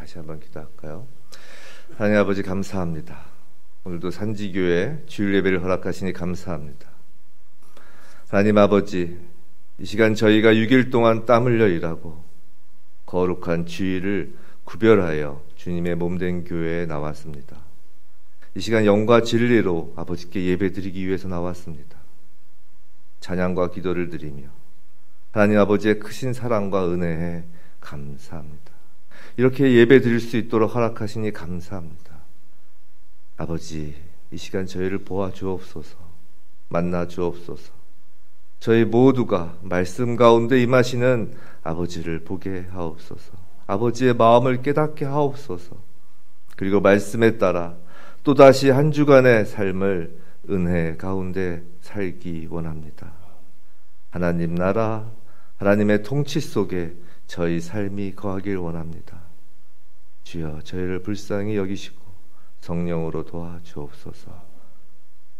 다시 한번 기도할까요? 하나님 아버지 감사합니다. 오늘도 산지교회 주일 예배를 허락하시니 감사합니다. 하나님 아버지, 이 시간 저희가 6일 동안 땀 흘려 일하고 거룩한 주일을 구별하여 주님의 몸된 교회에 나왔습니다. 이 시간 영과 진리로 아버지께 예배드리기 위해서 나왔습니다. 찬양과 기도를 드리며 하나님 아버지의 크신 사랑과 은혜에 감사합니다. 이렇게 예배드릴 수 있도록 허락하시니 감사합니다. 아버지, 이 시간 저희를 보아 주옵소서, 만나 주옵소서. 저희 모두가 말씀 가운데 임하시는 아버지를 보게 하옵소서. 아버지의 마음을 깨닫게 하옵소서. 그리고 말씀에 따라 또다시 한 주간의 삶을 은혜 가운데 살기 원합니다. 하나님 나라, 하나님의 통치 속에 저희 삶이 거하길 원합니다. 주여, 저희를 불쌍히 여기시고 성령으로 도와주옵소서.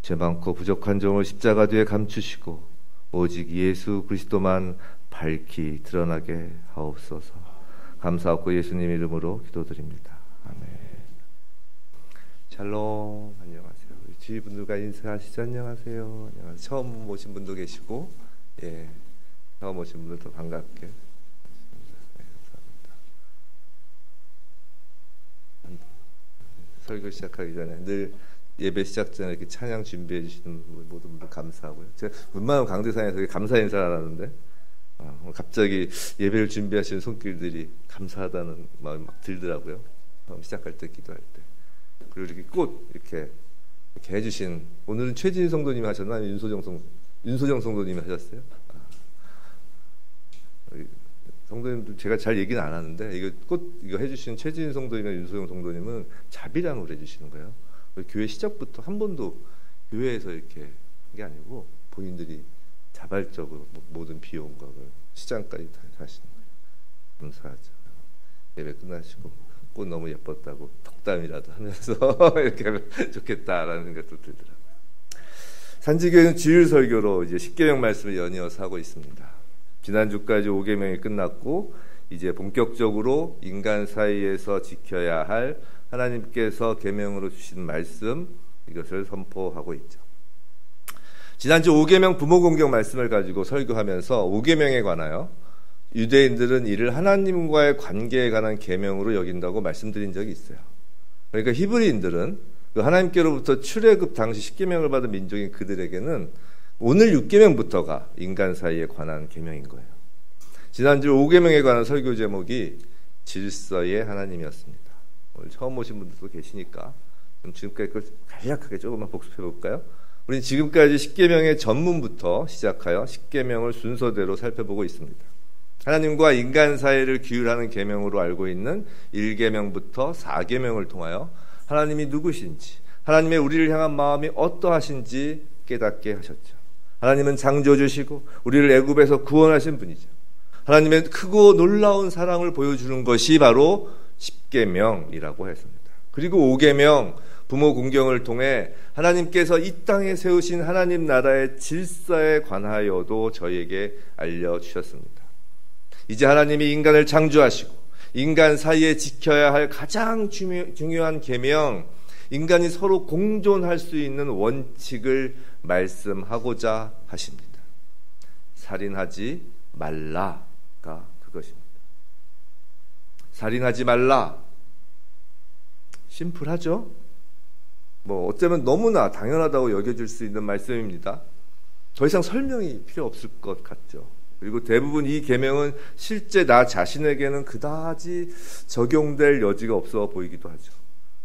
죄 많고 부족한 점을 십자가 뒤에 감추시고 오직 예수 그리스도만 밝히 드러나게 하옵소서. 감사하고 예수님 이름으로 기도드립니다. 아멘. 샬롬. 안녕하세요. 우리 주위 분들과 인사하시죠. 안녕하세요. 안녕하세요. 처음 오신 분도 계시고, 처음 오신 분들도 반갑게. 설교 시작하기 전에 늘 예배 시작 전에 이렇게 찬양 준비해 주시는 모든 분들 감사하고요. 제가 웬만하면 강대상에서 감사 인사를 안 하는데 갑자기 예배를 준비하시는 손길들이 감사하다는 마음이 막 들더라고요. 시작할 때, 기도할 때. 그리고 이렇게 꽃 이렇게 해주신, 오늘은 최진 성도님이 하셨나? 윤소정 성도님이 하셨어요? 성도님들 제가 잘 얘기는 안 하는데 이거 해주신 최진 성도님이나 윤소영 성도님은 자비량으로 해주시는 거예요. 교회 시작부터 한 번도 교회에서 이렇게 한 게 아니고 본인들이 자발적으로 모든 비용과 시장까지 다 하시는 거예요. 감사하죠. 예배 끝나시고 꽃 너무 예뻤다고 덕담이라도 하면서 이렇게 하면 좋겠다라는 생각도 들더라고요. 산지교회는 주일 설교로 이제 십계명 말씀을 연이어서 하고 있습니다. 지난주까지 5계명이 끝났고 이제 본격적으로 인간 사이에서 지켜야 할 하나님께서 계명으로 주신 말씀, 이것을 선포하고 있죠. 지난주 5계명 부모 공경 말씀을 가지고 설교하면서 5계명에 관하여 유대인들은 이를 하나님과의 관계에 관한 계명으로 여긴다고 말씀드린 적이 있어요. 그러니까 히브리인들은 그 하나님께로부터 출애굽 당시 10계명을 받은 민족인 그들에게는 오늘 6계명부터가 인간 사이에 관한 계명인 거예요. 지난주 5계명에 관한 설교 제목이 질서의 하나님이었습니다. 오늘 처음 오신 분들도 계시니까 지금까지 그걸 간략하게 조금만 복습해 볼까요? 우리는 지금까지 10계명의 전문부터 시작하여 10계명을 순서대로 살펴보고 있습니다. 하나님과 인간 사이를 규율하는 계명으로 알고 있는 1계명부터 4계명을 통하여 하나님이 누구신지, 하나님의 우리를 향한 마음이 어떠하신지 깨닫게 하셨죠. 하나님은 창조주시고 우리를 애굽에서 구원하신 분이죠. 하나님의 크고 놀라운 사랑을 보여주는 것이 바로 10계명이라고 했습니다. 그리고 5계명 부모 공경을 통해 하나님께서 이 땅에 세우신 하나님 나라의 질서에 관하여도 저희에게 알려주셨습니다. 이제 하나님이 인간을 창조하시고 인간 사이에 지켜야 할 가장 중요한 계명, 인간이 서로 공존할 수 있는 원칙을 말씀하고자 하십니다. 살인하지 말라가 그것입니다. 살인하지 말라. 심플하죠? 어쩌면 너무나 당연하다고 여겨질 수 있는 말씀입니다. 더 이상 설명이 필요 없을 것 같죠. 그리고 대부분 이 계명은 실제 나 자신에게는 그다지 적용될 여지가 없어 보이기도 하죠.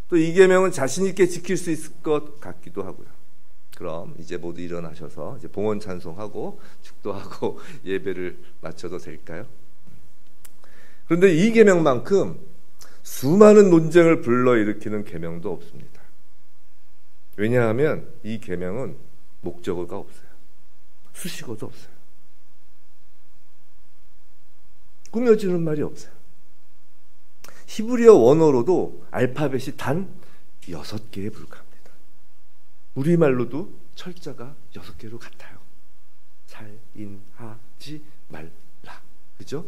또 이 계명은 자신 있게 지킬 수 있을 것 같기도 하고요. 그럼 이제 모두 일어나셔서 이제 봉헌 찬송하고 축도하고 예배를 마쳐도 될까요? 그런데 이 계명만큼 수많은 논쟁을 불러일으키는 계명도 없습니다. 왜냐하면 이 계명은 목적어가 없어요. 수식어도 없어요. 꾸며주는 말이 없어요. 히브리어 원어로도 알파벳이 단 6개에 불과합니다. 우리말로도 철자가 6개로 같아요. 살인하지 말라. 그죠?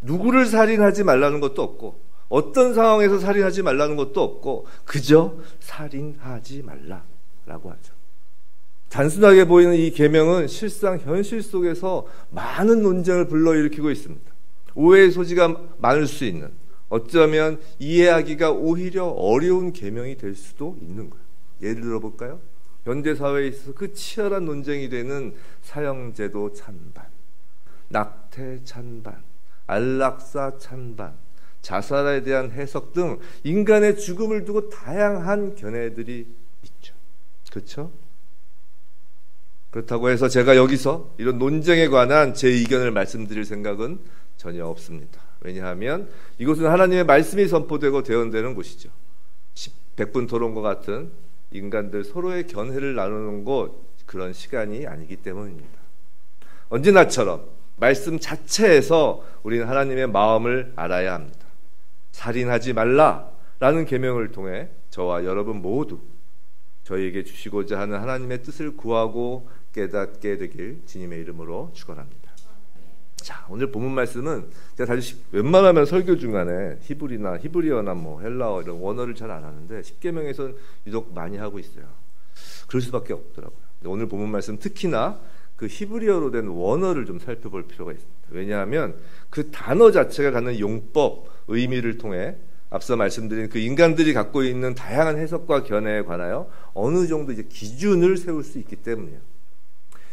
누구를 살인하지 말라는 것도 없고 어떤 상황에서 살인하지 말라는 것도 없고 그저 살인하지 말라라고 하죠. 단순하게 보이는 이 계명은 실상 현실 속에서 많은 논쟁을 불러일으키고 있습니다. 오해의 소지가 많을 수 있는, 어쩌면 이해하기가 오히려 어려운 계명이 될 수도 있는 거예요. 예를 들어볼까요? 현대사회에 있어서 그 치열한 논쟁이 되는 사형제도 찬반, 낙태 찬반, 안락사 찬반, 자살에 대한 해석 등 인간의 죽음을 두고 다양한 견해들이 있죠. 그렇죠? 그렇다고 해서 제가 여기서 이런 논쟁에 관한 제 의견을 말씀드릴 생각은 전혀 없습니다. 왜냐하면 이곳은 하나님의 말씀이 선포되고 대언되는 곳이죠. 100분 토론과 같은 인간들 서로의 견해를 나누는 곳, 그런 시간이 아니기 때문입니다. 언제나처럼 말씀 자체에서 우리는 하나님의 마음을 알아야 합니다. 살인하지 말라라는 계명을 통해 저와 여러분 모두 저희에게 주시고자 하는 하나님의 뜻을 구하고 깨닫게 되길 주님의 이름으로 축원합니다. 자, 오늘 본문 말씀은 제가 사실 웬만하면 설교 중간에 히브리어나 헬라어 이런 원어를 잘 안 하는데 십계명에서는 유독 많이 하고 있어요. 그럴 수밖에 없더라고요. 오늘 본문 말씀 특히나 그 히브리어로 된 원어를 좀 살펴볼 필요가 있습니다. 왜냐하면 그 단어 자체가 갖는 용법, 의미를 통해 앞서 말씀드린 그 인간들이 갖고 있는 다양한 해석과 견해에 관하여 어느 정도 이제 기준을 세울 수 있기 때문이에요.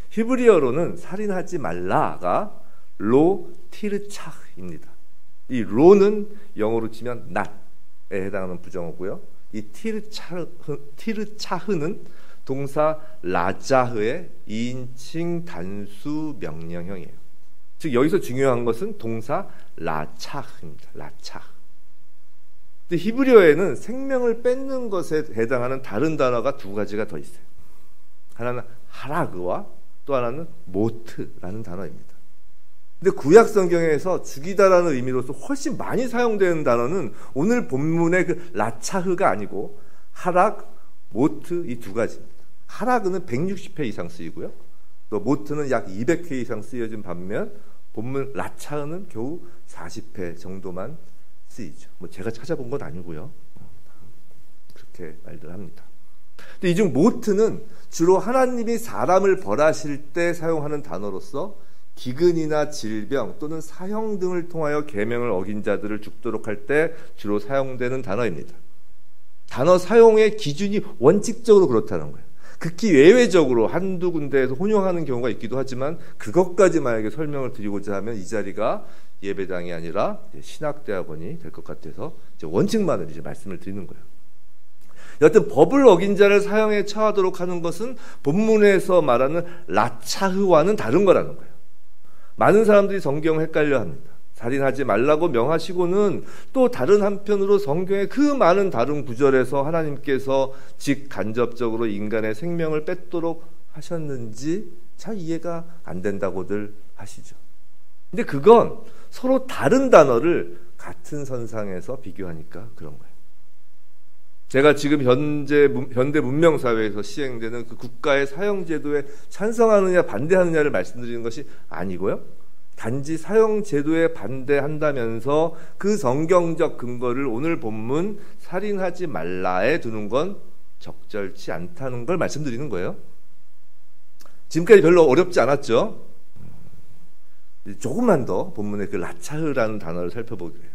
히브리어로는 살인하지 말라가 로 티르차흐입니다. 이 로는 영어로 치면 not에 해당하는 부정어고요. 이 티르차흐는 동사 라자흐의 2인칭 단수 명령형이에요. 즉 여기서 중요한 것은 동사 라차흐입니다. 라차흐. 근데 히브리어에는 생명을 뺏는 것에 해당하는 다른 단어가 두 가지가 더 있어요. 하나는 하라그와 또 하나는 모트라는 단어입니다. 근데 구약 성경에서 죽이다라는 의미로서 훨씬 많이 사용되는 단어는 오늘 본문의 그 라차흐가 아니고 하락, 모트 이 두 가지입니다. 하락은 160회 이상 쓰이고요. 또 모트는 약 200회 이상 쓰여진 반면 본문 라차흐는 겨우 40회 정도만 쓰이죠. 제가 찾아본 건 아니고요. 그렇게 말들 합니다. 근데 이 중 모트는 주로 하나님이 사람을 벌하실 때 사용하는 단어로서 기근이나 질병 또는 사형 등을 통하여 계명을 어긴 자들을 죽도록 할 때 주로 사용되는 단어입니다. 단어 사용의 기준이 원칙적으로 그렇다는 거예요. 극히 예외적으로 한두 군데에서 혼용하는 경우가 있기도 하지만 그것까지 만약에 설명을 드리고자 하면 이 자리가 예배당이 아니라 신학대학원이 될 것 같아서 이제 원칙만을 이제 말씀을 드리는 거예요. 여하튼 법을 어긴 자를 사형에 처하도록 하는 것은 본문에서 말하는 라차흐와는 다른 거라는 거예요. 많은 사람들이 성경을 헷갈려 합니다. 살인하지 말라고 명하시고는 또 다른 한편으로 성경의 그 많은 다른 구절에서 하나님께서 직간접적으로 인간의 생명을 뺏도록 하셨는지 잘 이해가 안 된다고들 하시죠. 근데 그건 서로 다른 단어를 같은 선상에서 비교하니까 그런 거예요. 제가 지금 현대 문명사회에서 시행되는 그 국가의 사형제도에 찬성하느냐 반대하느냐를 말씀드리는 것이 아니고요. 단지 사형제도에 반대한다면서 그 성경적 근거를 오늘 본문 살인하지 말라에 두는 건 적절치 않다는 걸 말씀드리는 거예요. 지금까지 별로 어렵지 않았죠? 조금만 더 본문의 그 라차흐라는 단어를 살펴보기로 해요.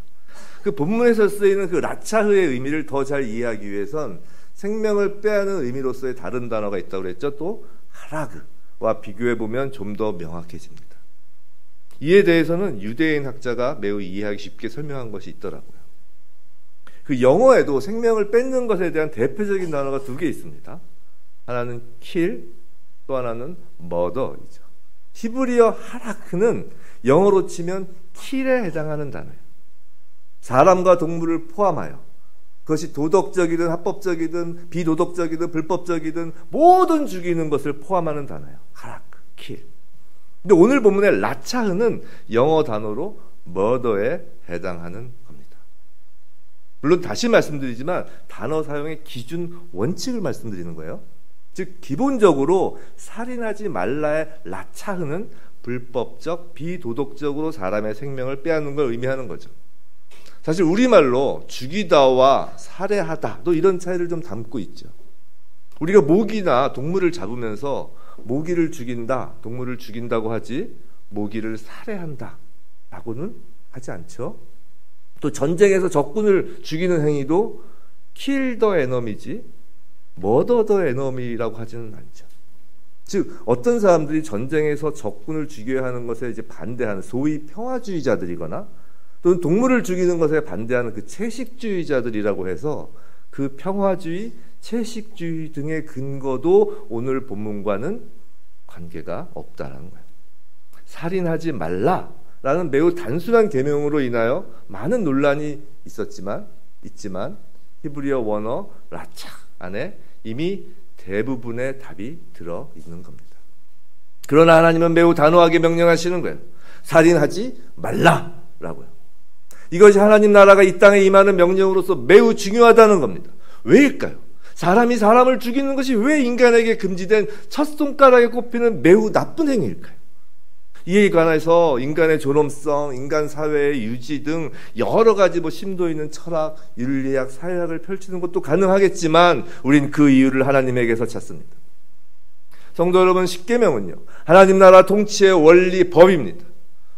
그 본문에서 쓰이는 그 라차흐의 의미를 더 잘 이해하기 위해선 생명을 빼앗는 의미로서의 다른 단어가 있다고 그랬죠. 또 하라그와 비교해보면 좀 더 명확해집니다. 이에 대해서는 유대인 학자가 매우 이해하기 쉽게 설명한 것이 있더라고요. 그 영어에도 생명을 뺏는 것에 대한 대표적인 단어가 두 개 있습니다. 하나는 kill, 또 하나는 murder이죠. 히브리어 하라크는 영어로 치면 kill에 해당하는 단어예요. 사람과 동물을 포함하여 그것이 도덕적이든 합법적이든 비도덕적이든 불법적이든 모든 죽이는 것을 포함하는 단어예요. 하라크, kill. 근데 오늘 본문의 라차흐는 영어 단어로 murder에 해당하는 겁니다. 물론 다시 말씀드리지만 단어 사용의 기준 원칙을 말씀드리는 거예요. 즉 기본적으로 살인하지 말라의 라차흐는 불법적, 비도덕적으로 사람의 생명을 빼앗는 걸 의미하는 거죠. 사실 우리말로 죽이다와 살해하다 또 이런 차이를 좀 담고 있죠. 우리가 모기나 동물을 잡으면서 모기를 죽인다, 동물을 죽인다고 하지 모기를 살해한다 라고는 하지 않죠. 또 전쟁에서 적군을 죽이는 행위도 kill the enemy지 murder the enemy라고 하지는 않죠. 즉 어떤 사람들이 전쟁에서 적군을 죽여야 하는 것에 이제 반대하는 소위 평화주의자들이거나 또는 동물을 죽이는 것에 반대하는 그 채식주의자들이라고 해서 그 평화주의, 채식주의 등의 근거도 오늘 본문과는 관계가 없다라는 거예요. 살인하지 말라라는 매우 단순한 계명으로 인하여 많은 논란이 있지만 히브리어 원어 라차 안에 이미 대부분의 답이 들어 있는 겁니다. 그러나 하나님은 매우 단호하게 명령하시는 거예요. 살인하지 말라라고요. 이것이 하나님 나라가 이 땅에 임하는 명령으로서 매우 중요하다는 겁니다. 왜일까요? 사람이 사람을 죽이는 것이 왜 인간에게 금지된 첫 손가락에 꼽히는 매우 나쁜 행위일까요? 이에 관해서 인간의 존엄성, 인간 사회의 유지 등 여러 가지 심도 있는 철학, 윤리학, 사회학을 펼치는 것도 가능하겠지만 우린 그 이유를 하나님에게서 찾습니다. 성도 여러분, 십계명은요 하나님 나라 통치의 원리, 법입니다.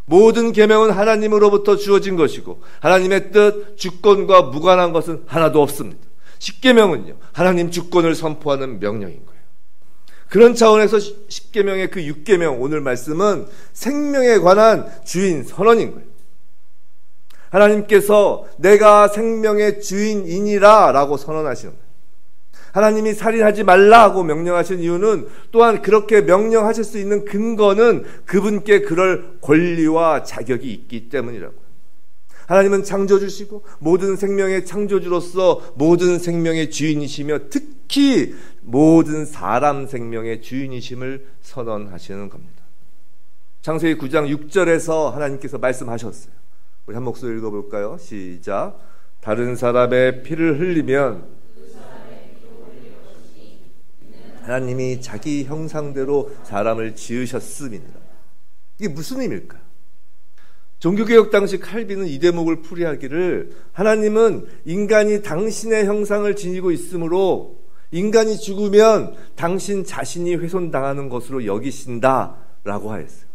모든 계명은 하나님으로부터 주어진 것이고 하나님의 뜻, 주권과 무관한 것은 하나도 없습니다. 십계명은요 하나님 주권을 선포하는 명령인 거예요. 그런 차원에서 십계명의 그 육계명, 오늘 말씀은 생명에 관한 주인 선언인 거예요. 하나님께서 내가 생명의 주인이니라 라고 선언하시는 거예요. 하나님이 살인하지 말라고 명령하신 이유는 또한 그렇게 명령하실 수 있는 근거는 그분께 그럴 권리와 자격이 있기 때문이라고요. 하나님은 창조주시고 모든 생명의 창조주로서 모든 생명의 주인이시며 특히 모든 사람 생명의 주인이심을 선언하시는 겁니다. 창세기 9장 6절에서 하나님께서 말씀하셨어요. 우리 한 목소리 읽어볼까요? 시작. 다른 사람의 피를 흘리면 하나님이 자기 형상대로 사람을 지으셨음이니라. 이게 무슨 의미일까요? 종교개혁 당시 칼빈은 이 대목을 풀이하기를 하나님은 인간이 당신의 형상을 지니고 있으므로 인간이 죽으면 당신 자신이 훼손당하는 것으로 여기신다라고 하였어요.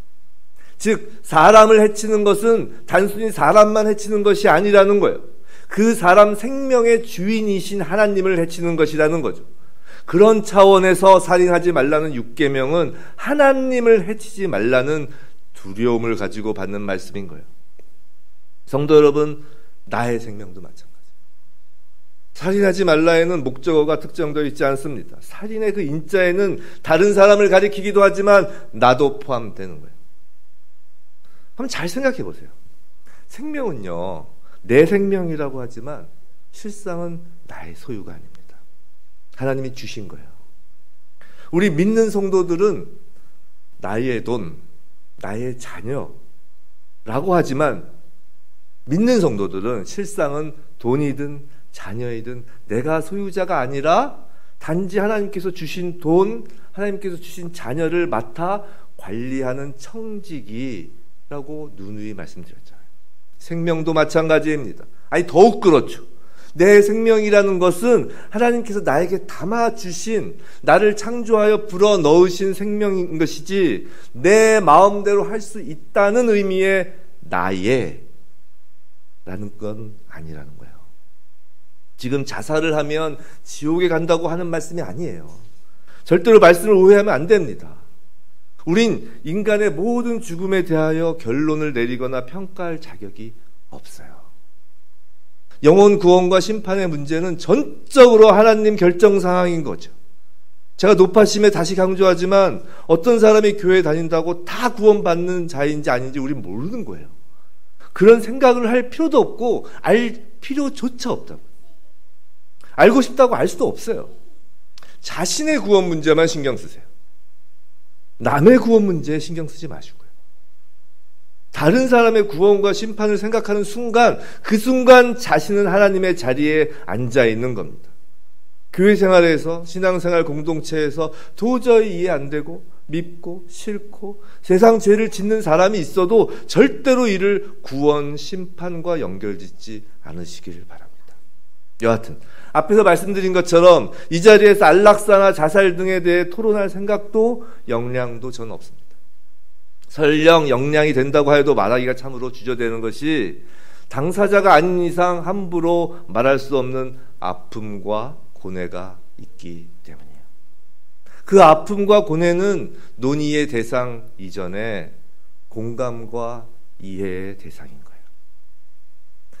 즉 사람을 해치는 것은 단순히 사람만 해치는 것이 아니라는 거예요. 그 사람 생명의 주인이신 하나님을 해치는 것이라는 거죠. 그런 차원에서 살인하지 말라는 육계명은 하나님을 해치지 말라는 두려움을 가지고 받는 말씀인 거예요. 성도 여러분, 나의 생명도 마찬가지예요. 살인하지 말라에는 목적어가 특정되어 있지 않습니다. 살인의 그 인자에는 다른 사람을 가리키기도 하지만 나도 포함되는 거예요. 한번 잘 생각해 보세요. 생명은요, 내 생명이라고 하지만 실상은 나의 소유가 아닙니다. 하나님이 주신 거예요. 우리 믿는 성도들은 나의 돈, 나의 자녀라고 하지만 믿는 성도들은 실상은 돈이든 자녀이든 내가 소유자가 아니라 단지 하나님께서 주신 돈, 하나님께서 주신 자녀를 맡아 관리하는 청지기라고 누누이 말씀드렸잖아요. 생명도 마찬가지입니다. 아니 더욱 그렇죠. 내 생명이라는 것은 하나님께서 나에게 담아주신, 나를 창조하여 불어넣으신 생명인 것이지 내 마음대로 할 수 있다는 의미의 나의 라는 건 아니라는 거예요. 지금 자살을 하면 지옥에 간다고 하는 말씀이 아니에요. 절대로 말씀을 오해하면 안 됩니다. 우린 인간의 모든 죽음에 대하여 결론을 내리거나 평가할 자격이 없어요. 영혼 구원과 심판의 문제는 전적으로 하나님 결정 사항인 거죠. 제가 높아심에 다시 강조하지만 어떤 사람이 교회 다닌다고 다 구원받는 자인지 아닌지 우린 모르는 거예요. 그런 생각을 할 필요도 없고 알 필요조차 없다고. 알고 싶다고 알 수도 없어요. 자신의 구원 문제만 신경 쓰세요. 남의 구원 문제에 신경 쓰지 마시고요. 다른 사람의 구원과 심판을 생각하는 순간, 그 순간 자신은 하나님의 자리에 앉아 있는 겁니다. 교회 생활에서, 신앙생활 공동체에서 도저히 이해 안 되고 밉고 싫고 세상 죄를 짓는 사람이 있어도 절대로 이를 구원, 심판과 연결짓지 않으시기를 바랍니다. 여하튼 앞에서 말씀드린 것처럼 이 자리에서 안락사나 자살 등에 대해 토론할 생각도 역량도 저는 없습니다. 설령 역량이 된다고 해도 말하기가 참으로 주저되는 것이 당사자가 아닌 이상 함부로 말할 수 없는 아픔과 고뇌가 있기 때문이에요. 그 아픔과 고뇌는 논의의 대상 이전에 공감과 이해의 대상인 거예요.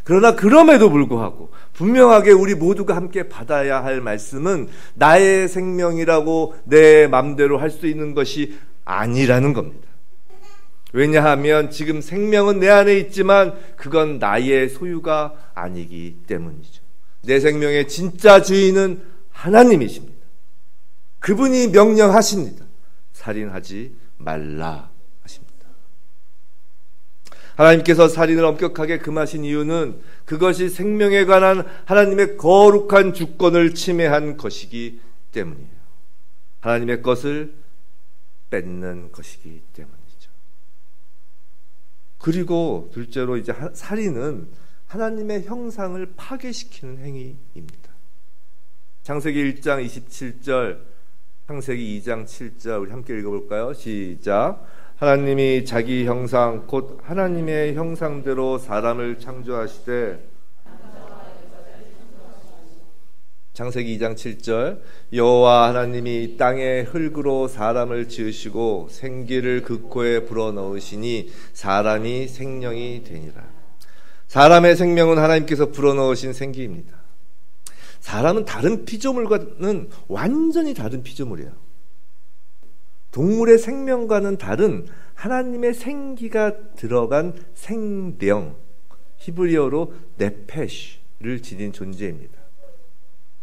그러나 그럼에도 불구하고 분명하게 우리 모두가 함께 받아야 할 말씀은 나의 생명이라고 내 맘대로 할 수 있는 것이 아니라는 겁니다. 왜냐하면 지금 생명은 내 안에 있지만 그건 나의 소유가 아니기 때문이죠. 내 생명의 진짜 주인은 하나님이십니다. 그분이 명령하십니다. 살인하지 말라 하십니다. 하나님께서 살인을 엄격하게 금하신 이유는 그것이 생명에 관한 하나님의 거룩한 주권을 침해한 것이기 때문이에요. 하나님의 것을 뺏는 것이기 때문이죠. 그리고 둘째로 이제 살인은 하나님의 형상을 파괴시키는 행위입니다. 창세기 1장 27절, 창세기 2장 7절 우리 함께 읽어볼까요? 시작. 하나님이 자기 형상 곧 하나님의 형상대로 사람을 창조하시되 창세기 2장 7절 여호와 하나님이 땅의 흙으로 사람을 지으시고 생기를 그 코에 불어넣으시니 사람이 생명이 되니라. 사람의 생명은 하나님께서 불어넣으신 생기입니다. 사람은 다른 피조물과는 완전히 다른 피조물이에요. 동물의 생명과는 다른 하나님의 생기가 들어간 생명, 히브리어로 네페시를 지닌 존재입니다.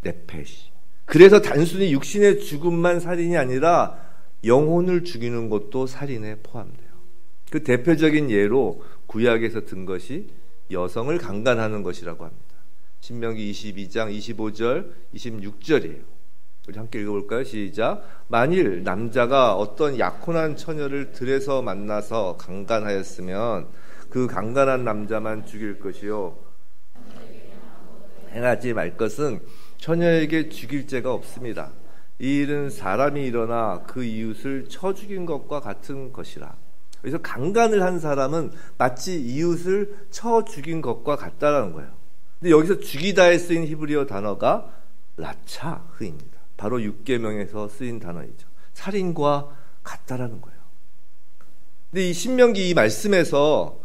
네페시. 그래서 단순히 육신의 죽음만 살인이 아니라 영혼을 죽이는 것도 살인에 포함돼요. 그 대표적인 예로 구약에서 든 것이 여성을 강간하는 것이라고 합니다. 신명기 22장 25절 26절이에요. 우리 함께 읽어볼까요? 시작. 만일 남자가 어떤 약혼한 처녀를 들에서 만나서 강간하였으면 그 강간한 남자만 죽일 것이요 행하지 말 것은 처녀에게 죽일 죄가 없습니다. 이 일은 사람이 일어나 그 이웃을 쳐 죽인 것과 같은 것이라. 그래서 강간을 한 사람은 마치 이웃을 쳐 죽인 것과 같다라는 거예요. 근데 여기서 죽이다에 쓰인 히브리어 단어가 라차흐입니다. 바로 육계명에서 쓰인 단어이죠. 살인과 같다라는 거예요. 근데 이 신명기 이 말씀에서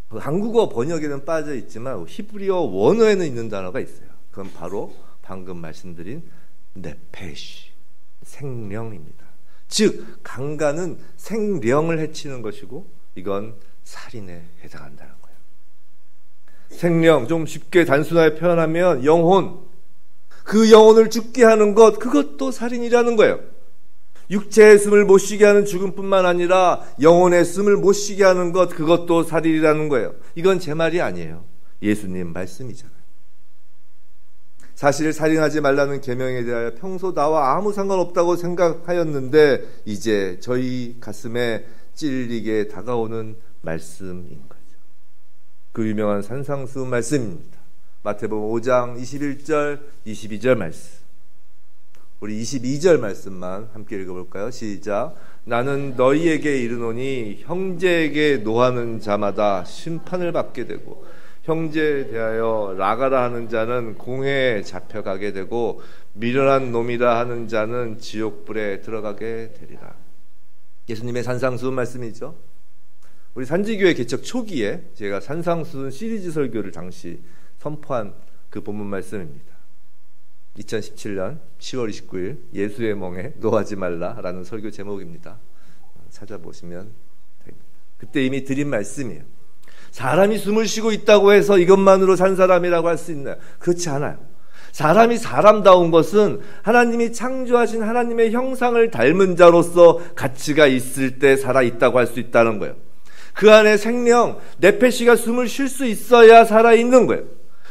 한국어 번역에는 빠져 있지만 히브리어 원어에는 있는 단어가 있어요. 그건 바로 방금 말씀드린 네페시, 생명입니다. 즉 강간은 생명을 해치는 것이고 이건 살인에 해당한다는 거예요. 생명, 좀 쉽게 단순하게 표현하면 영혼, 그 영혼을 죽게 하는 것, 그것도 살인이라는 거예요. 육체의 숨을 못 쉬게 하는 죽음뿐만 아니라 영혼의 숨을 못 쉬게 하는 것, 그것도 살인이라는 거예요. 이건 제 말이 아니에요. 예수님 말씀이잖아요. 사실 살인하지 말라는 계명에 대하여 평소 나와 아무 상관없다고 생각하였는데 이제 저희 가슴에 찔리게 다가오는 말씀인 거죠. 그 유명한 산상수 말씀입니다. 마태복음 5장 21절 22절 말씀. 우리 22절 말씀만 함께 읽어볼까요? 시작. 나는 너희에게 이르노니 형제에게 노하는 자마다 심판을 받게 되고 형제에 대하여 나가라 하는 자는 공회에 잡혀가게 되고 미련한 놈이라 하는 자는 지옥불에 들어가게 되리라. 예수님의 산상수훈 말씀이죠. 우리 산지교회 개척 초기에 제가 산상수훈 시리즈 설교를 당시 선포한 그 본문 말씀입니다. 2017년 10월 29일 예수의 멍에 노하지 말라라는 설교 제목입니다. 찾아보시면 됩니다. 그때 이미 드린 말씀이에요. 사람이 숨을 쉬고 있다고 해서 이것만으로 산 사람이라고 할 수 있나요? 그렇지 않아요. 사람이 사람다운 것은 하나님이 창조하신 하나님의 형상을 닮은 자로서 가치가 있을 때 살아있다고 할 수 있다는 거예요. 그 안에 생명, 네페시가 숨을 쉴 수 있어야 살아있는 거예요.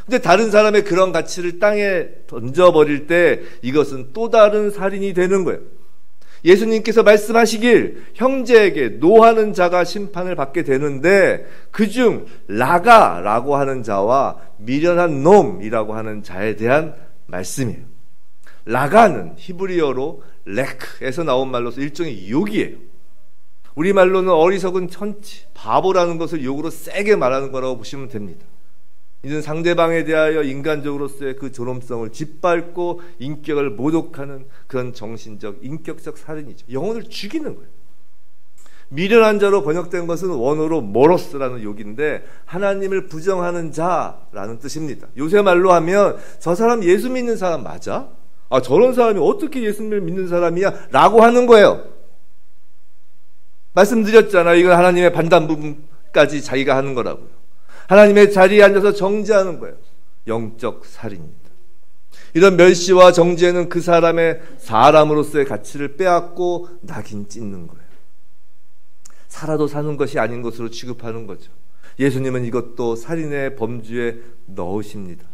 근데 다른 사람의 그런 가치를 땅에 던져버릴 때 이것은 또 다른 살인이 되는 거예요. 예수님께서 말씀하시길 형제에게 노하는 자가 심판을 받게 되는데 그중 라가라고 하는 자와 미련한 놈이라고 하는 자에 대한 말씀이에요. 라가는 히브리어로 레크에서 나온 말로서 일종의 욕이에요. 우리말로는 어리석은 천치, 바보라는 것을 욕으로 세게 말하는 거라고 보시면 됩니다. 이는 상대방에 대하여 인간적으로서의 그 존엄성을 짓밟고 인격을 모독하는 그런 정신적, 인격적 살인이죠. 영혼을 죽이는 거예요. 미련한 자로 번역된 것은 원어로 모로스라는 욕인데 하나님을 부정하는 자라는 뜻입니다. 요새 말로 하면 저 사람 예수 믿는 사람 맞아? 아, 저런 사람이 어떻게 예수님을 믿는 사람이야? 라고 하는 거예요. 말씀드렸잖아요. 이건 하나님의 반단 부분까지 자기가 하는 거라고요. 하나님의 자리에 앉아서 정죄하는 거예요. 영적 살인입니다. 이런 멸시와 정죄는 그 사람의 사람으로서의 가치를 빼앗고 낙인 찍는 거예요. 살아도 사는 것이 아닌 것으로 취급하는 거죠. 예수님은 이것도 살인의 범주에 넣으십니다.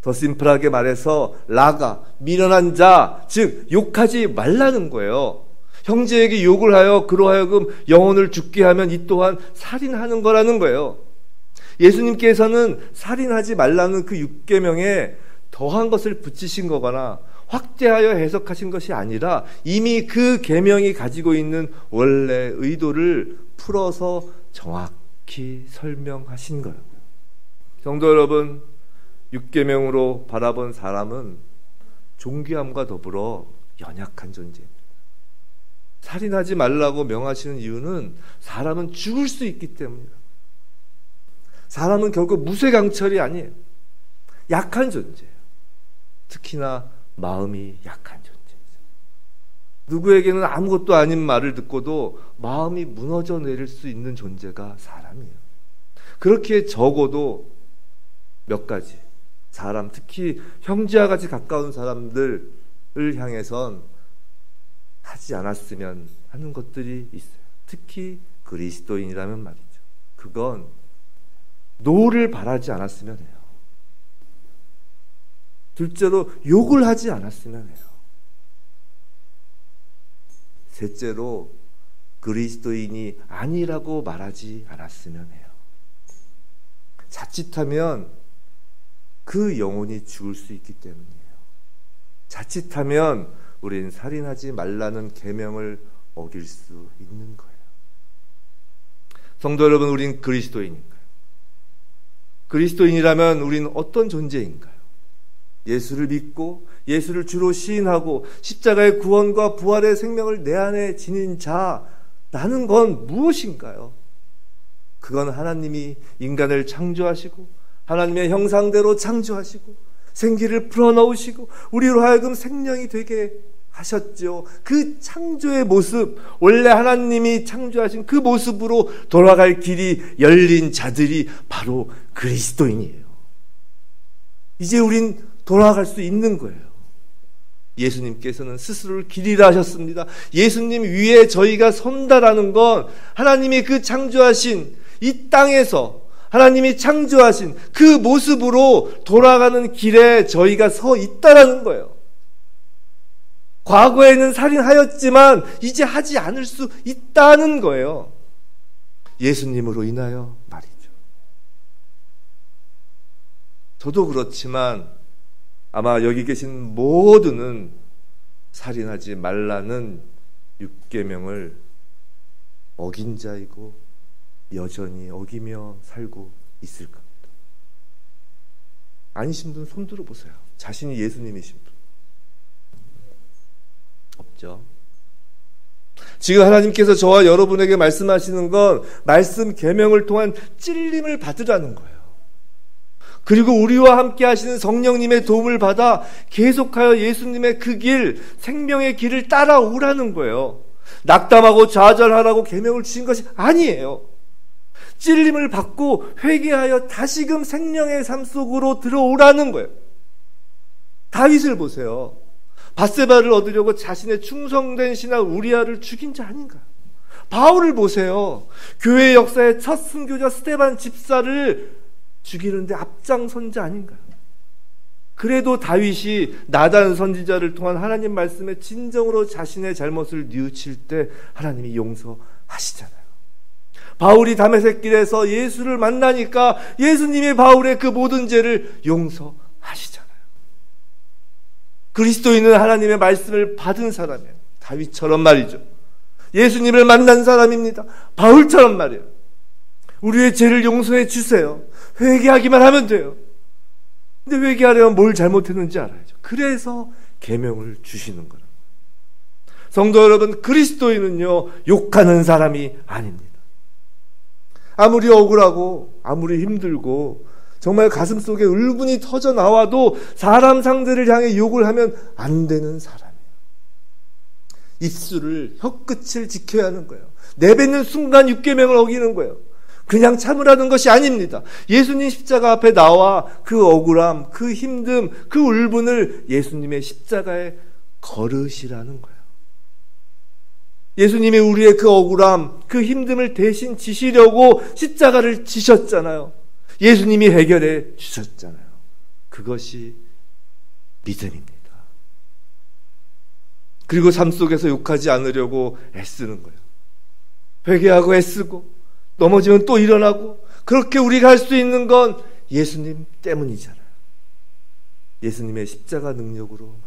더 심플하게 말해서 라가, 미련한 자, 즉 욕하지 말라는 거예요. 형제에게 욕을 하여 그로 하여금 영혼을 죽게 하면 이 또한 살인하는 거라는 거예요. 예수님께서는 살인하지 말라는 그 6계명에 더한 것을 붙이신 거거나 확대하여 해석하신 것이 아니라 이미 그 계명이 가지고 있는 원래 의도를 풀어서 정확히 설명하신 거예요. 성도 여러분, 6계명으로 바라본 사람은 존귀함과 더불어 연약한 존재입니다. 살인하지 말라고 명하시는 이유는 사람은 죽을 수 있기 때문이다. 사람은 결국 무쇠강철이 아니에요. 약한 존재예요. 특히나 마음이 약한 존재이죠. 누구에게는 아무것도 아닌 말을 듣고도 마음이 무너져 내릴 수 있는 존재가 사람이에요. 그렇게 적어도 몇 가지 사람, 특히 형제와 같이 가까운 사람들을 향해선 하지 않았으면 하는 것들이 있어요. 특히 그리스도인이라면 말이죠. 그건 노를 바라지 않았으면 해요. 둘째로 욕을 하지 않았으면 해요. 셋째로 그리스도인이 아니라고 말하지 않았으면 해요. 자칫하면 그 영혼이 죽을 수 있기 때문이에요. 자칫하면 우린 살인하지 말라는 계명을 어길 수 있는 거예요. 성도 여러분, 우린 그리스도인인가요? 그리스도인이라면 우린 어떤 존재인가요? 예수를 믿고 예수를 주로 시인하고 십자가의 구원과 부활의 생명을 내 안에 지닌 자라는 건 무엇인가요? 그건 하나님이 인간을 창조하시고 하나님의 형상대로 창조하시고 생기를 풀어넣으시고 우리로 하여금 생명이 되게 하셨죠. 그 창조의 모습, 원래 하나님이 창조하신 그 모습으로 돌아갈 길이 열린 자들이 바로 그리스도인이에요. 이제 우린 돌아갈 수 있는 거예요. 예수님께서는 스스로를 길이라 하셨습니다. 예수님 위에 저희가 선다라는 건 하나님이 그 창조하신 이 땅에서 하나님이 창조하신 그 모습으로 돌아가는 길에 저희가 서 있다라는 거예요. 과거에는 살인하였지만 이제 하지 않을 수 있다는 거예요. 예수님으로 인하여 말이죠. 저도 그렇지만 아마 여기 계신 모두는 살인하지 말라는 6계명을 어긴 자이고 여전히 어기며 살고 있을 겁니다. 아니신 분 손 들어보세요. 자신이 예수님이신 분. 없죠. 지금 하나님께서 저와 여러분에게 말씀하시는 건 말씀 계명을 통한 찔림을 받으라는 거예요. 그리고 우리와 함께 하시는 성령님의 도움을 받아 계속하여 예수님의 그 길, 생명의 길을 따라오라는 거예요. 낙담하고 좌절하라고 계명을 주신 것이 아니에요. 찔림을 받고 회개하여 다시금 생명의 삶 속으로 들어오라는 거예요. 다윗을 보세요. 밧세바를 얻으려고 자신의 충성된 신하 우리아를 죽인 자 아닌가? 바울을 보세요. 교회 역사의 첫 순교자 스데반 집사를 죽이는데 앞장선 자 아닌가요? 그래도 다윗이 나단 선지자를 통한 하나님 말씀에 진정으로 자신의 잘못을 뉘우칠 때 하나님이 용서하시잖아요. 바울이 다메섹 길에서 예수를 만나니까 예수님이 바울의 그 모든 죄를 용서하시잖아요. 그리스도인은 하나님의 말씀을 받은 사람이에요. 다윗처럼 말이죠. 예수님을 만난 사람입니다. 바울처럼 말이에요. 우리의 죄를 용서해 주세요. 회개하기만 하면 돼요. 근데 회개하려면 뭘 잘못했는지 알아야죠. 그래서 계명을 주시는 거예요. 성도 여러분, 그리스도인은요, 욕하는 사람이 아닙니다. 아무리 억울하고 아무리 힘들고 정말 가슴속에 울분이 터져 나와도 사람 상대를 향해 욕을 하면 안 되는 사람이에요. 입술을, 혀끝을 지켜야 하는 거예요. 내뱉는 순간 육계명을 어기는 거예요. 그냥 참으라는 것이 아닙니다. 예수님 십자가 앞에 나와 그 억울함, 그 힘듦, 그 울분을 예수님의 십자가에 거르시라는 거예요. 예수님이 우리의 그 억울함, 그 힘듦을 대신 지시려고 십자가를 지셨잖아요. 예수님이 해결해 주셨잖아요. 그것이 믿음입니다. 그리고 삶 속에서 욕하지 않으려고 애쓰는 거예요. 회개하고 애쓰고 넘어지면 또 일어나고, 그렇게 우리가 할 수 있는 건 예수님 때문이잖아요. 예수님의 십자가 능력으로 말이죠.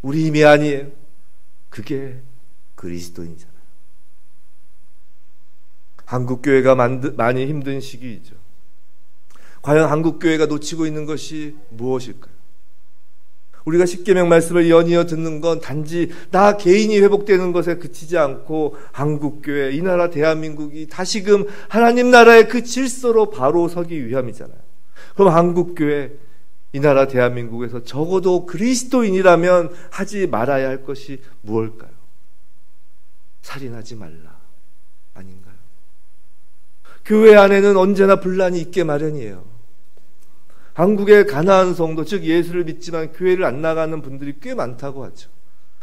우리 힘이 아니에요. 그게 그리스도인이잖아요. 한국교회가 많이 힘든 시기이죠. 과연 한국교회가 놓치고 있는 것이 무엇일까요? 우리가 십계명 말씀을 연이어 듣는 건 단지 나 개인이 회복되는 것에 그치지 않고 한국교회, 이 나라 대한민국이 다시금 하나님 나라의 그 질서로 바로 서기 위함이잖아요. 그럼 한국교회, 이 나라 대한민국에서 적어도 그리스도인이라면 하지 말아야 할 것이 무엇일까요? 살인하지 말라 아닌가요? 교회 안에는 언제나 분란이 있게 마련이에요. 한국의 가나안 성도, 즉 예수를 믿지만 교회를 안 나가는 분들이 꽤 많다고 하죠.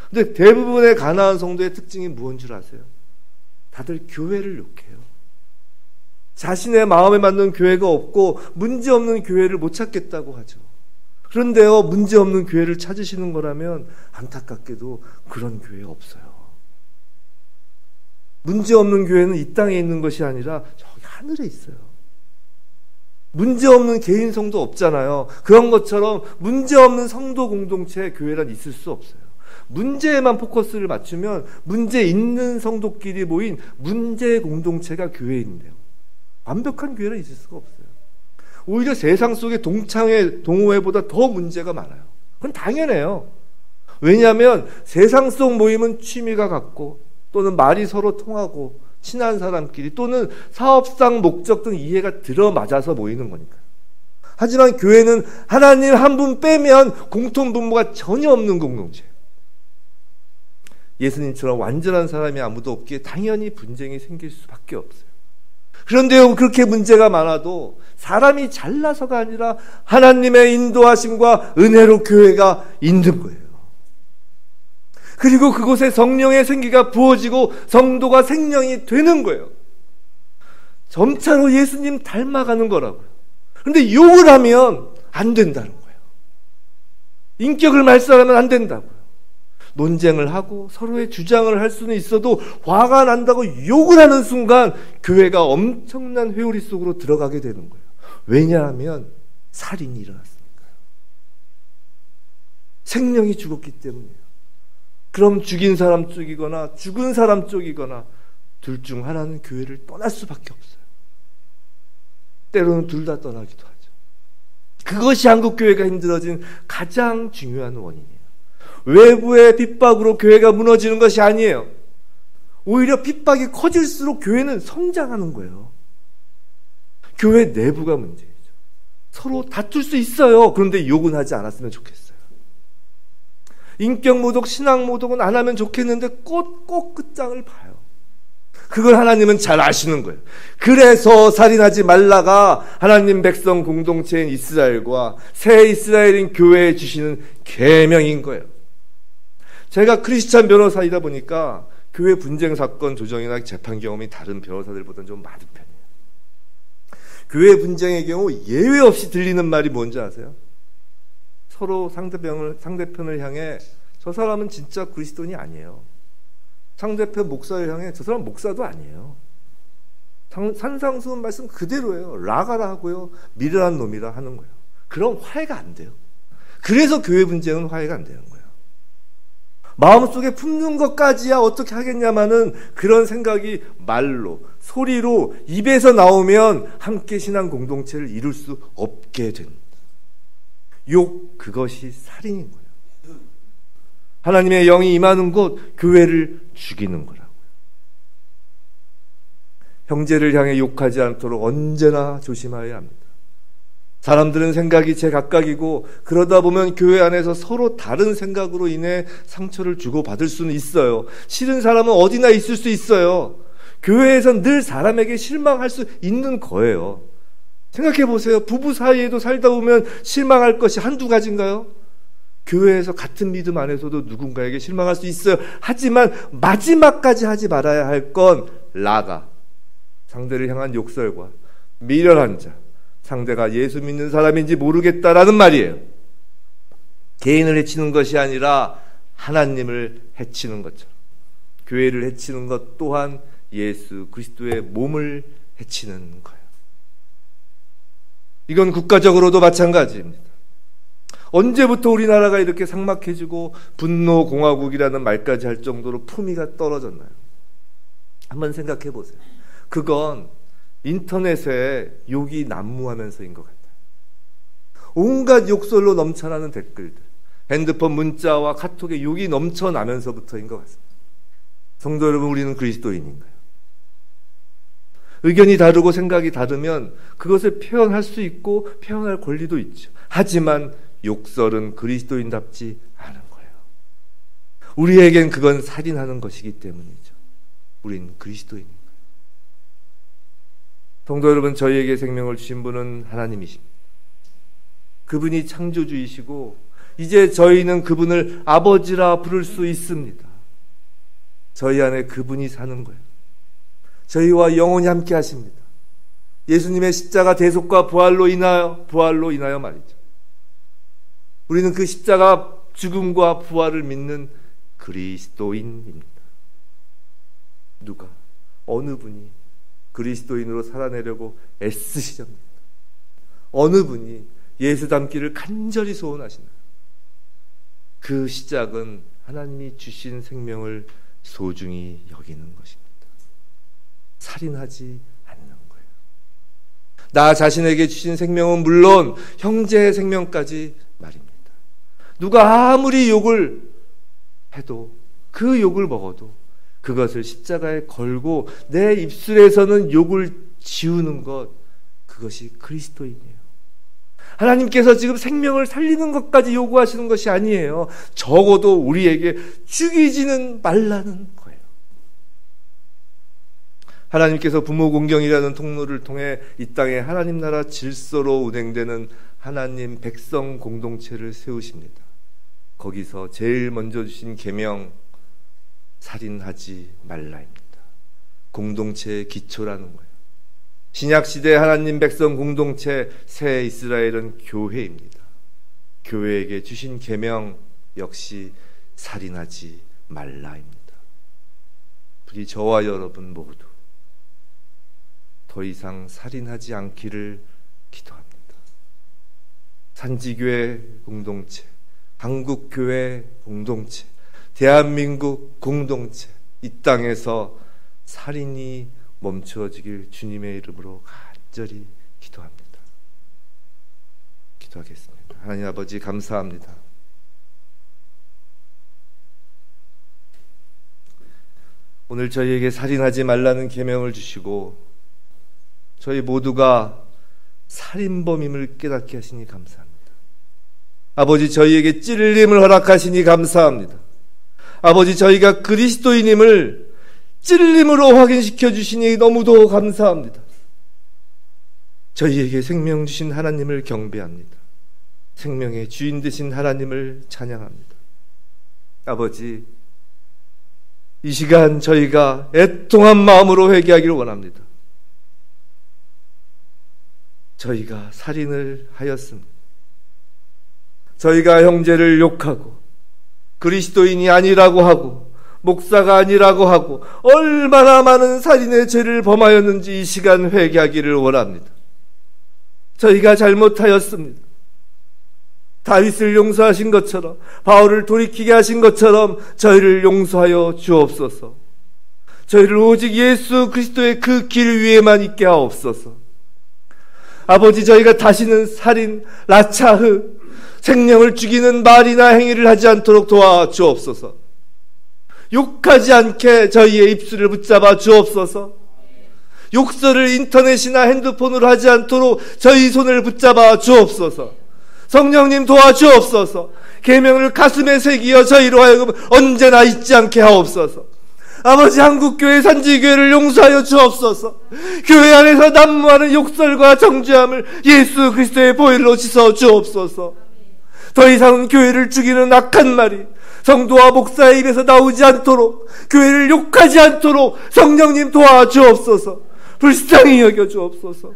근데 대부분의 가나안 성도의 특징이 무엇인 줄 아세요? 다들 교회를 욕해요. 자신의 마음에 맞는 교회가 없고 문제없는 교회를 못 찾겠다고 하죠. 그런데요, 문제없는 교회를 찾으시는 거라면 안타깝게도 그런 교회 없어요. 문제없는 교회는 이 땅에 있는 것이 아니라 저기 하늘에 있어요. 문제없는 개인 성도 없잖아요. 그런 것처럼 문제없는 성도 공동체 교회란 있을 수 없어요. 문제에만 포커스를 맞추면 문제 있는 성도끼리 모인 문제 공동체가 교회인데요. 완벽한 교회는 있을 수가 없어요. 오히려 세상 속의 동호회보다 더 문제가 많아요. 그건 당연해요. 왜냐하면 세상 속 모임은 취미가 같고 또는 말이 서로 통하고 친한 사람끼리 또는 사업상 목적 등 이해가 들어맞아서 모이는 거니까요. 하지만 교회는 하나님 한 분 빼면 공통분모가 전혀 없는 공동체예요. 예수님처럼 완전한 사람이 아무도 없기에 당연히 분쟁이 생길 수밖에 없어요. 그런데요, 그렇게 문제가 많아도 사람이 잘나서가 아니라 하나님의 인도하심과 은혜로 교회가 있는 거예요. 그리고 그곳에 성령의 생기가 부어지고 성도가 생명이 되는 거예요. 점차로 예수님 닮아가는 거라고요. 그런데 욕을 하면 안 된다는 거예요. 인격을 말살하면 안 된다고요. 논쟁을 하고 서로의 주장을 할 수는 있어도 화가 난다고 욕을 하는 순간 교회가 엄청난 회오리 속으로 들어가게 되는 거예요. 왜냐하면 살인이 일어났으니까요. 생명이 죽었기 때문이에요. 그럼 죽인 사람 쪽이거나 죽은 사람 쪽이거나 둘 중 하나는 교회를 떠날 수밖에 없어요. 때로는 둘 다 떠나기도 하죠. 그것이 한국교회가 힘들어진 가장 중요한 원인이에요. 외부의 핍박으로 교회가 무너지는 것이 아니에요. 오히려 핍박이 커질수록 교회는 성장하는 거예요. 교회 내부가 문제죠. 서로 다툴 수 있어요. 그런데 욕은 하지 않았으면 좋겠어요. 인격 모독, 신앙 모독은 안 하면 좋겠는데 꼭 끝장을 봐요. 그걸 하나님은 잘 아시는 거예요. 그래서 살인하지 말라가 하나님 백성 공동체인 이스라엘과 새 이스라엘인 교회에 주시는 계명인 거예요. 제가 크리스찬 변호사이다 보니까 교회 분쟁 사건 조정이나 재판 경험이 다른 변호사들보다는 좀 많은 편이에요. 교회 분쟁의 경우 예외 없이 들리는 말이 뭔지 아세요? 서로 상대편을 향해 저 사람은 진짜 그리스도인이 아니에요. 상대편 목사를 향해 저 사람 목사도 아니에요. 산상수훈 말씀 그대로예요. 라가라 하고요. 미련한 놈이라 하는 거예요. 그럼 화해가 안 돼요. 그래서 교회 분쟁은 화해가 안 되는 거예요. 마음속에 품는 것까지야 어떻게 하겠냐마는 그런 생각이 말로, 소리로, 입에서 나오면 함께 신앙 공동체를 이룰 수 없게 된다. 욕, 그것이 살인인 거예요. 하나님의 영이 임하는 곳, 교회를 죽이는 거라고요. 형제를 향해 욕하지 않도록 언제나 조심하여야 합니다. 사람들은 생각이 제각각이고 그러다 보면 교회 안에서 서로 다른 생각으로 인해 상처를 주고받을 수는 있어요. 싫은 사람은 어디나 있을 수 있어요. 교회에선 늘 사람에게 실망할 수 있는 거예요. 생각해 보세요. 부부 사이에도 살다 보면 실망할 것이 한두 가지인가요? 교회에서 같은 믿음 안에서도 누군가에게 실망할 수 있어요. 하지만 마지막까지 하지 말아야 할 건 라가, 상대를 향한 욕설과 미련한 자, 상대가 예수 믿는 사람인지 모르겠다라는 말이에요. 개인을 해치는 것이 아니라 하나님을 해치는 것처럼 교회를 해치는 것 또한 예수 그리스도의 몸을 해치는 거예요. 이건 국가적으로도 마찬가지입니다. 언제부터 우리나라가 이렇게 삭막해지고 분노공화국이라는 말까지 할 정도로 품위가 떨어졌나요? 한번 생각해 보세요. 그건 인터넷에 욕이 난무하면서인 것 같아요. 온갖 욕설로 넘쳐나는 댓글들, 핸드폰 문자와 카톡에 욕이 넘쳐나면서부터인 것 같습니다. 성도 여러분, 우리는 그리스도인인가요? 의견이 다르고 생각이 다르면 그것을 표현할 수 있고 표현할 권리도 있죠. 하지만 욕설은 그리스도인답지 않은 거예요. 우리에겐 그건 살인하는 것이기 때문이죠. 우린 그리스도인인 거예요. 성도 여러분, 저희에게 생명을 주신 분은 하나님이십니다. 그분이 창조주이시고 이제 저희는 그분을 아버지라 부를 수 있습니다. 저희 안에 그분이 사는 거예요. 저희와 영원히 함께 하십니다. 예수님의 십자가 대속과 부활로 인하여 말이죠. 우리는 그 십자가 죽음과 부활을 믿는 그리스도인입니다. 누가, 어느 분이 그리스도인으로 살아내려고 애쓰시렵니다. 어느 분이 예수 닮기를 간절히 소원하시나요? 그 시작은 하나님이 주신 생명을 소중히 여기는 것입니다. 살인하지 않는 거예요. 나 자신에게 주신 생명은 물론 형제의 생명까지 말입니다. 누가 아무리 욕을 해도, 그 욕을 먹어도 그것을 십자가에 걸고 내 입술에서는 욕을 지우는 것, 그것이 그리스도인이에요. 하나님께서 지금 생명을 살리는 것까지 요구하시는 것이 아니에요. 적어도 우리에게 죽이지는 말라는 거예요. 하나님께서 부모 공경이라는 통로를 통해 이 땅에 하나님 나라 질서로 운행되는 하나님 백성 공동체를 세우십니다. 거기서 제일 먼저 주신 계명, 살인하지 말라입니다. 공동체의 기초라는 거예요. 신약시대 하나님 백성 공동체, 새 이스라엘은 교회입니다. 교회에게 주신 계명 역시 살인하지 말라입니다. 부디 저와 여러분 모두 더 이상 살인하지 않기를 기도합니다. 산지교회 공동체, 한국교회 공동체, 대한민국 공동체, 이 땅에서 살인이 멈추어지길 주님의 이름으로 간절히 기도합니다. 기도하겠습니다. 하나님 아버지, 감사합니다. 오늘 저희에게 살인하지 말라는 계명을 주시고 저희 모두가 살인범임을 깨닫게 하시니 감사합니다. 아버지, 저희에게 찔림을 허락하시니 감사합니다. 아버지, 저희가 그리스도인임을 찔림으로 확인시켜 주시니 너무도 감사합니다. 저희에게 생명 주신 하나님을 경배합니다. 생명의 주인 되신 하나님을 찬양합니다. 아버지, 이 시간 저희가 애통한 마음으로 회개하기를 원합니다. 저희가 살인을 하였습니다. 저희가 형제를 욕하고 그리스도인이 아니라고 하고 목사가 아니라고 하고 얼마나 많은 살인의 죄를 범하였는지 이 시간 회개하기를 원합니다. 저희가 잘못하였습니다. 다윗을 용서하신 것처럼, 바울을 돌이키게 하신 것처럼 저희를 용서하여 주옵소서. 저희를 오직 예수 그리스도의 그 길 위에만 있게 하옵소서. 아버지, 저희가 다시는 살인, 라차흐, 생명을 죽이는 말이나 행위를 하지 않도록 도와주옵소서. 욕하지 않게 저희의 입술을 붙잡아 주옵소서. 욕설을 인터넷이나 핸드폰으로 하지 않도록 저희 손을 붙잡아 주옵소서. 성령님 도와주옵소서. 계명을 가슴에 새기어 저희로 하여금 언제나 잊지 않게 하옵소서. 아버지, 한국교회 산지교회를 용서하여 주옵소서. 교회 안에서 난무하는 욕설과 정죄함을 예수 그리스도의 보혈로 씻어 주옵소서. 더 이상은 교회를 죽이는 악한 말이 성도와 목사의 입에서 나오지 않도록, 교회를 욕하지 않도록 성령님 도와주옵소서. 불쌍히 여겨 주옵소서.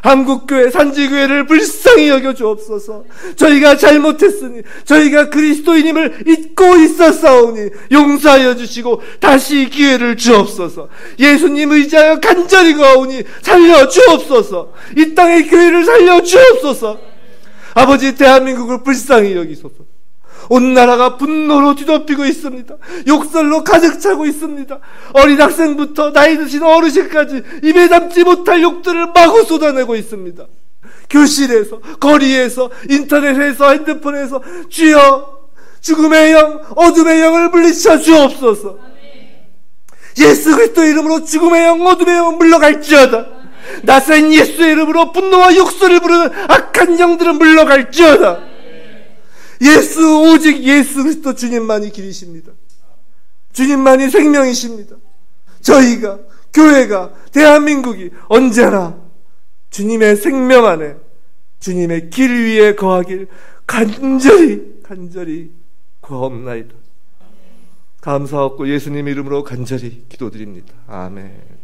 한국교회 산지교회를 불쌍히 여겨 주옵소서. 저희가 잘못했으니, 저희가 그리스도인임을 잊고 있었사오니 용서하여 주시고 다시 기회를 주옵소서. 예수님 의지하여 간절히 구하오니 살려 주옵소서. 이 땅의 교회를 살려 주옵소서. 아버지, 대한민국을 불쌍히 여기소서. 온 나라가 분노로 뒤덮이고 있습니다. 욕설로 가득 차고 있습니다. 어린 학생부터 나이 드신 어르신까지 입에 담지 못할 욕들을 마구 쏟아내고 있습니다. 교실에서, 거리에서, 인터넷에서, 핸드폰에서 주여, 죽음의 영, 어둠의 영을 물리쳐 주옵소서. 예수 그리스도 이름으로 죽음의 영, 어둠의 영은 물러갈지어다. 나사렛 예수의 이름으로 분노와 욕설을 부르는 악한 영들은 물러갈지어다. 예수, 오직 예수 그리스도 주님만이 길이십니다. 주님만이 생명이십니다. 저희가, 교회가, 대한민국이 언제나 주님의 생명 안에, 주님의 길 위에 거하길 간절히 구하옵나이다. 감사하고 예수님 이름으로 간절히 기도드립니다. 아멘.